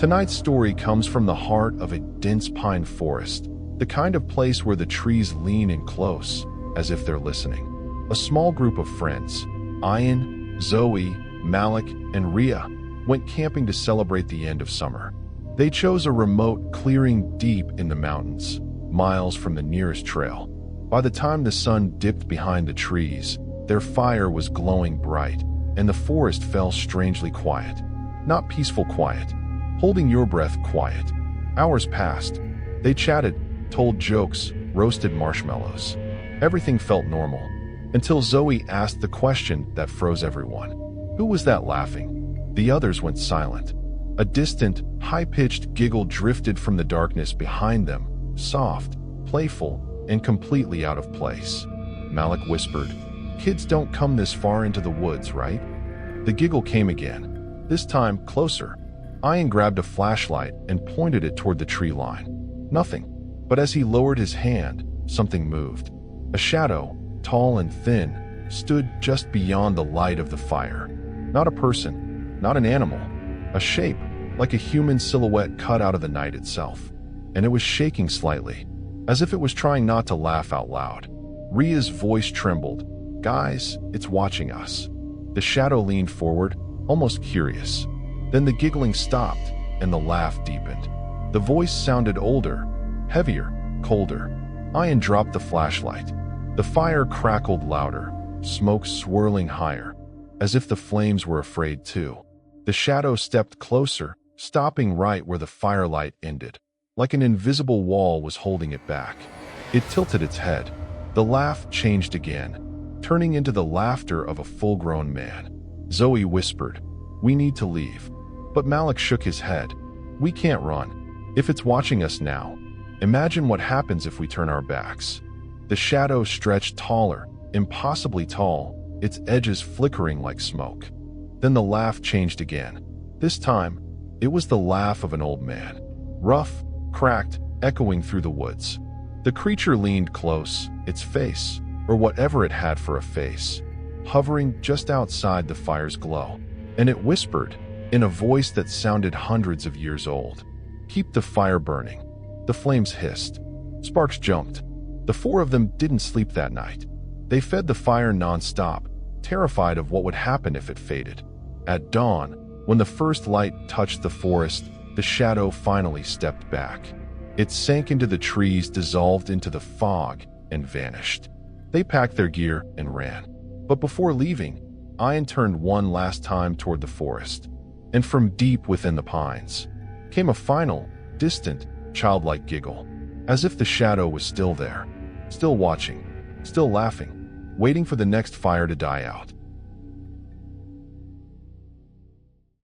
Tonight's story comes from the heart of a dense pine forest, the kind of place where the trees lean in close, as if they're listening. A small group of friends, Ian, Zoe, Malik, and Rhea, went camping to celebrate the end of summer. They chose a remote clearing deep in the mountains, miles from the nearest trail. By the time the sun dipped behind the trees, their fire was glowing bright, and the forest felt strangely quiet. Not peaceful quiet, holding your breath quiet. Hours passed. They chatted, told jokes, roasted marshmallows. Everything felt normal, until Zoe asked the question that froze everyone. Who was that laughing? The others went silent. A distant, high-pitched giggle drifted from the darkness behind them, soft, playful, and completely out of place. Malik whispered, "Kids don't come this far into the woods, right?" The giggle came again, this time closer. Ian grabbed a flashlight and pointed it toward the tree line. Nothing. But as he lowered his hand, something moved. A shadow, tall and thin, stood just beyond the light of the fire. Not a person, not an animal. A shape, like a human silhouette cut out of the night itself. And it was shaking slightly, as if it was trying not to laugh out loud. Rhea's voice trembled. "Guys, it's watching us." The shadow leaned forward, almost curious. Then the giggling stopped, and the laugh deepened. The voice sounded older, heavier, colder. Ian dropped the flashlight. The fire crackled louder, smoke swirling higher, as if the flames were afraid too. The shadow stepped closer, stopping right where the firelight ended, like an invisible wall was holding it back. It tilted its head. The laugh changed again, turning into the laughter of a full-grown man. Zoe whispered, "We need to leave." But Malik shook his head. "We can't run. If it's watching us now, imagine what happens if we turn our backs." The shadow stretched taller, impossibly tall, its edges flickering like smoke. Then the laugh changed again. This time, it was the laugh of an old man. Rough, cracked, echoing through the woods. The creature leaned close, its face, or whatever it had for a face, hovering just outside the fire's glow. And it whispered, in a voice that sounded hundreds of years old, "Keep the fire burning." The flames hissed. Sparks jumped. The four of them didn't sleep that night. They fed the fire non-stop, terrified of what would happen if it faded. At dawn, when the first light touched the forest, the shadow finally stepped back. It sank into the trees, dissolved into the fog, and vanished. They packed their gear and ran. But before leaving, Ian turned one last time toward the forest. And from deep within the pines came a final, distant, childlike giggle, as if the shadow was still there, still watching, still laughing, waiting for the next fire to die out.